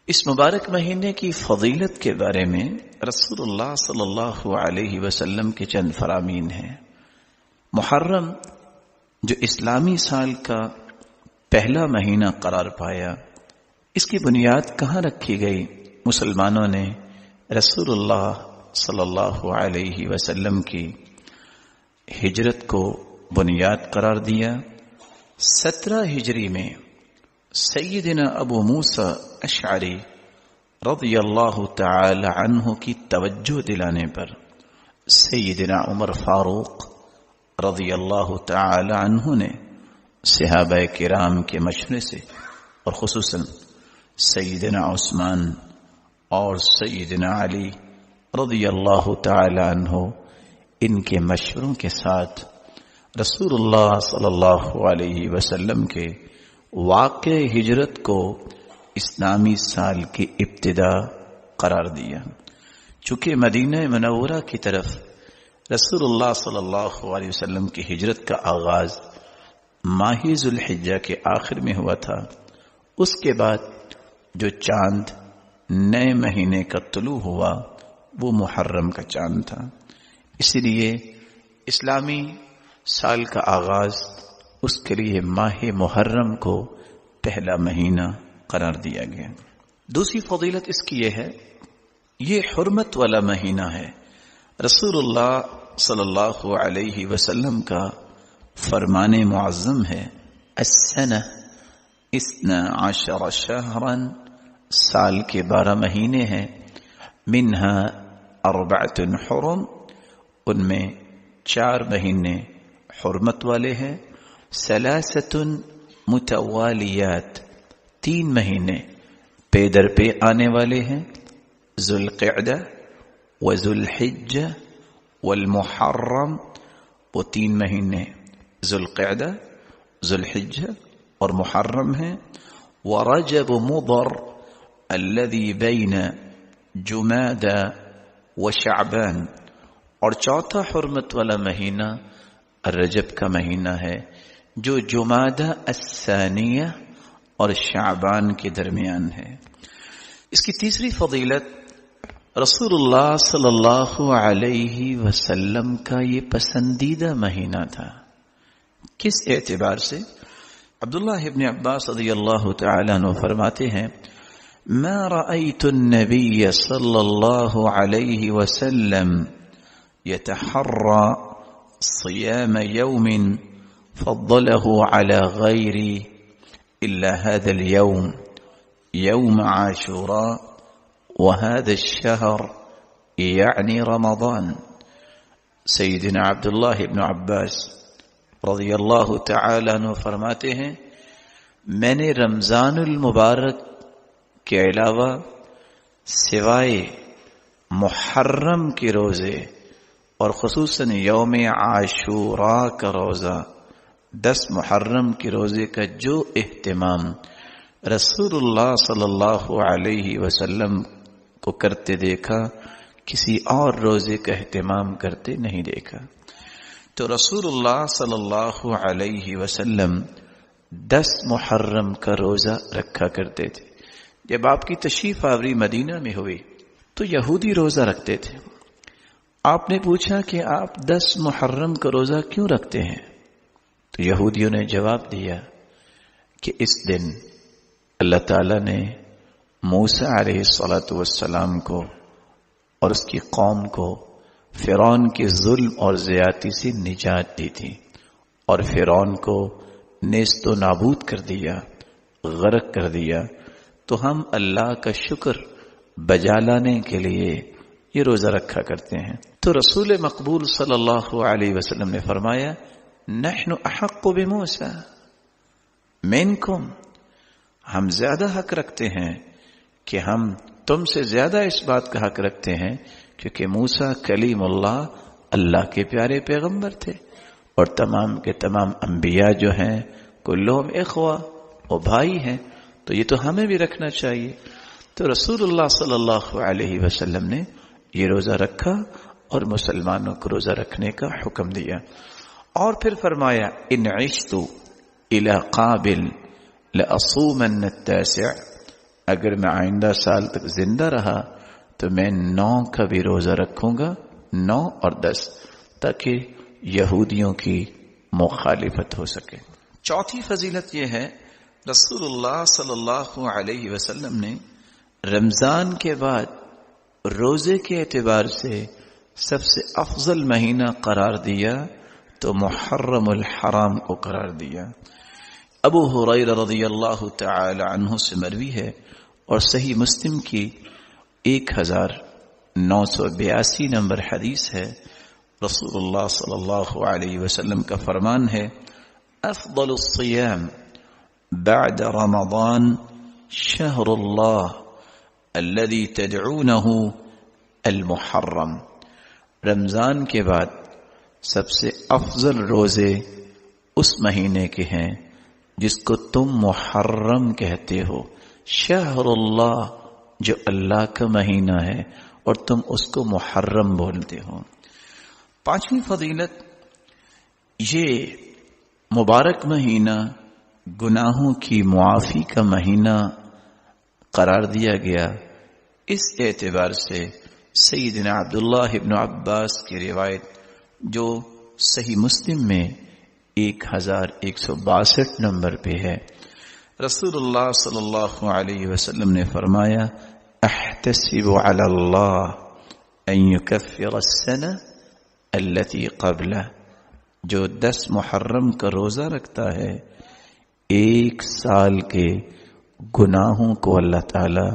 اس مبارک مہینے کی فضیلت کے بارے میں رسول اللہ صلی اللہ علیہ وسلم کے چند فرامین ہیں۔ محرم جو اسلامی سال کا پہلا مہینہ قرار پایا، اس کی بنیاد کہاں رکھی گئی؟ مسلمانوں نے رسول اللہ صلی اللہ علیہ وسلم کی ہجرت کو بنیاد قرار دیا۔ 17 ہجری میں سیدنا ابو موسیٰ اشعری رضی اللہ تعالی عنہ کی توجہ دلانے پر سیدنا عمر فاروق رضی اللہ تعالی عنہ نے صحابہ کرام کے مشورے سے اور خصوصاً سیدنا عثمان اور سیدنا علی رضی اللہ تعالی عنہ ان کے مشوروں کے ساتھ رسول اللہ صلی اللہ علیہ وسلم کے واقع ہجرت کو اسلامی سال کی ابتدا قرار دیا۔ چونکہ مدینہ منورہ کی طرف رسول اللہ صلی اللہ علیہ وسلم کی ہجرت کا آغاز ماہ ذو الحجہ کے آخر میں ہوا تھا، اس کے بعد جو چاند نئے مہینے کا طلوع ہوا وہ محرم کا چاند تھا۔ اسی لیے اسلامی سال کا آغاز اس کے لیے ماہ محرم کو پہلا مہینہ قرار دیا گیا۔ دوسری فضیلت اس کی یہ ہے، یہ حرمت والا مہینہ ہے۔ رسول اللہ صلی اللہ علیہ وسلم کا فرمان معظم ہے، السنہ 12 شہرا، سال کے 12 مہینے ہیں، منہا 4 حرم، ان میں 4 مہینے حرمت والے ہیں، 3 متوالیات، 3 مہینے پے در پے آنے والے ہیں، ذو القعدہ وذو الحجہ والمحرم، وہ 3 مہینے ذو القعدہ ذو الحجہ اور محرم ہیں، ورجب مضر الذي بین جمادى وشعبان، اور چوتھا حرمت والا مہینہ رجب کا مہینہ ہے جو جمادہ الثانیہ اور شعبان کے درمیان ہے۔ اس کی تیسری فضیلت، رسول اللہ صلی اللہ علیہ وسلم کا یہ پسندیدہ مہینہ تھا۔ کس اعتبار سے؟ عبداللہ ابن عباس رضی اللہ تعالیٰ عنہ فرماتے ہیں، ما رأيت النبي صلى الله عليه وسلم يتحرى صيام يوم فضله على غيري إلا هذا اليوم، يوم عاشوراء، وهذا الشهر يعني رمضان۔ سیدنا عبداللہ ابن عباس رضی اللہ تعالیٰ عنہ فرماتے ہیں، میں نے رمضان المبارک کے علاوہ سوائے محرم کے روزے اور خصوصاً یوم عاشوراء کا روزہ، 10 محرم کے روزے کا جو اہتمام رسول اللہ صلی اللہ علیہ وسلم کو کرتے دیکھا، کسی اور روزے کا اہتمام کرتے نہیں دیکھا۔ تو رسول اللہ صلی اللہ علیہ وسلم 10 محرم کا روزہ رکھا کرتے تھے۔ جب آپ کی تشریف آوری مدینہ میں ہوئی تو یہودی روزہ رکھتے تھے۔ آپ نے پوچھا کہ آپ 10 محرم کا روزہ کیوں رکھتے ہیں؟ تو یہودیوں نے جواب دیا کہ اس دن اللہ تعالیٰ نے موسیٰ علیہ السلام کو اور اس کی قوم کو فرعون کے ظلم اور زیادتی سے نجات دی تھی، اور فرعون کو نیست و نابود کر دیا، غرق کر دیا۔ تو ہم اللہ کا شکر بجا لانے کے لیے یہ روزہ رکھا کرتے ہیں۔ تو رسول مقبول صلی اللہ علیہ وسلم نے فرمایا، نحن احق بموسیٰ منکم، ہم زیادہ حق رکھتے ہیں کہ ہم تم سے زیادہ اس بات کا حق رکھتے ہیں، کیونکہ موسیٰ کلیم اللہ، اللہ کے پیارے پیغمبر تھے، اور تمام کے تمام انبیاء جو ہیں کلہم اخوہ، وہ بھائی ہیں، تو یہ تو ہمیں بھی رکھنا چاہیے۔ تو رسول اللہ صلی اللہ علیہ وسلم نے یہ روزہ رکھا اور مسلمانوں کو روزہ رکھنے کا حکم دیا، اور پھر فرمایا، ان عشت الی قابل لأصومن التاسع، اگر میں آئندہ سال تک زندہ رہا تو میں 9 کا بھی روزہ رکھوں گا، 9 اور 10، تاکہ یہودیوں کی مخالفت ہو سکے۔ چوتھی فضیلت یہ ہے، رسول اللہ صلی اللہ علیہ وسلم نے رمضان کے بعد روزے کے اعتبار سے سب سے افضل مہینہ قرار دیا تو محرم الحرام کو قرار دیا۔ ابو ہریرہ رضی اللہ تعالی عنہ سے مروی ہے اور صحیح مسلم کی 1982 نمبر حدیث ہے، رسول اللہ صلی اللہ علیہ وسلم کا فرمان ہے، افضل الصیام بعد رمضان شہر اللہ الذي تدعونه المحرم۔ رمضان کے بعد سب سے افضل روزے اس مہینے کے ہیں جس کو تم محرم کہتے ہو، شہر اللہ جو اللہ کا مہینہ ہے اور تم اس کو محرم بولتے ہو۔ پانچویں فضیلت، یہ مبارک مہینہ گناہوں کی معافی کا مہینہ قرار دیا گیا۔ اس اعتبار سے سیدنا عبداللہ ابن عباس کی روایت جو صحیح مسلم میں 1162 نمبر پہ ہے، رسول اللہ صلی اللہ علیہ وسلم نے فرمایا، احتسب علی اللہ ان یکفر السنہ التي قبلہ، جو 10 محرم کا روزہ رکھتا ہے 1 سال کے گناہوں کو اللہ تعالی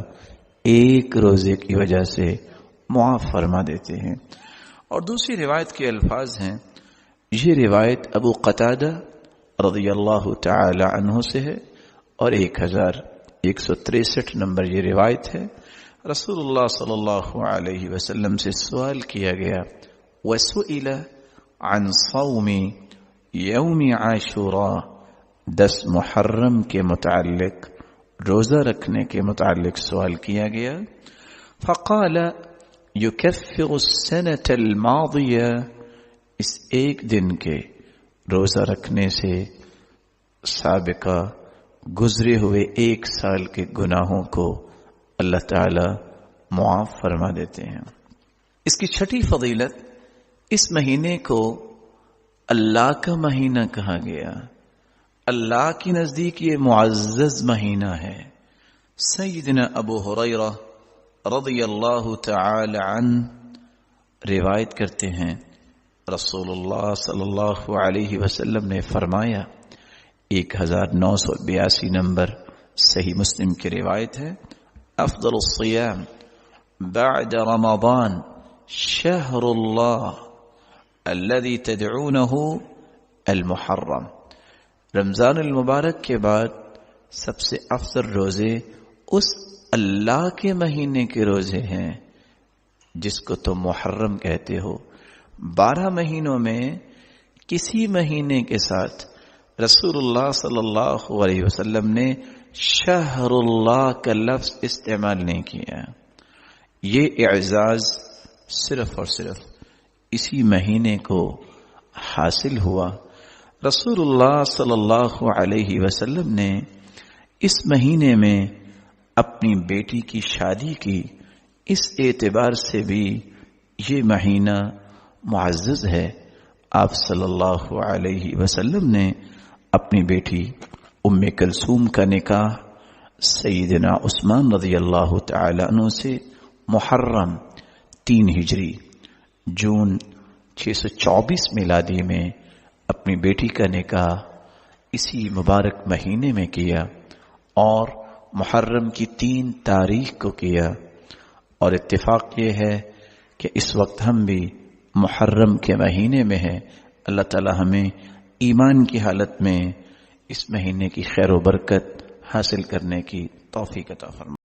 1 روزے کی وجہ سے معاف فرما دیتے ہیں۔ اور دوسری روایت کے الفاظ ہیں، یہ روایت ابو قتادہ رضی اللہ تعالی عنہ سے ہے اور 1163 نمبر یہ روایت ہے۔ رسول اللہ صلی اللہ علیہ وسلم سے سوال کیا گیا، وسئل عن صوم یوم عاشوراء، 10 محرم کے متعلق، روزہ رکھنے کے متعلق سوال کیا گیا، فقال یکفر السنة الماضیہ، اس ایک دن کے روزہ رکھنے سے سابقہ گزرے ہوئے 1 سال کے گناہوں کو اللہ تعالی معاف فرما دیتے ہیں۔ اس کی چھٹی فضیلت، اس مہینے کو اللہ کا مہینہ کہا گیا، اللہ کی نزدیک یہ معزز مہینہ ہے۔ سیدنا ابو ہریرہ رضی اللہ تعالی عنہ روایت کرتے ہیں، رسول اللہ صلی اللہ علیہ وسلم نے فرمایا، 1982 نمبر صحیح مسلم کی روایت ہے، افضل الصیام بعد رمضان شہر اللہ الذي تدعونه المحرم۔ رمضان المبارک کے بعد سب سے افضل روزے اس اللہ کے مہینے کے روزے ہیں جس کو تم محرم کہتے ہو۔ 12 مہینوں میں کسی مہینے کے ساتھ رسول اللہ صلی اللہ علیہ وسلم نے شہر اللہ کا لفظ استعمال نہیں کیا۔ یہ اعزاز صرف اور صرف اسی مہینے کو حاصل ہوا۔ رسول اللہ صلی اللہ علیہ وسلم نے اس مہینے میں اپنی بیٹی کی شادی کی، اس اعتبار سے بھی یہ مہینہ معزز ہے۔ آپ صلی اللہ علیہ وسلم نے اپنی بیٹی ام کلثوم کا نکاح سیدنا عثمان رضی اللہ تعالی عنہ سے محرم 3 ہجری جون 624 میلادی میں اپنی بیٹی کا نکاح اسی مبارک مہینے میں کیا اور محرم کی 3 تاریخ کو کیا۔ اور اتفاق یہ ہے کہ اس وقت ہم بھی محرم کے مہینے میں ہیں۔ اللہ تعالی ہمیں ایمان کی حالت میں اس مہینے کی خیر و برکت حاصل کرنے کی توفیق عطا فرمائے۔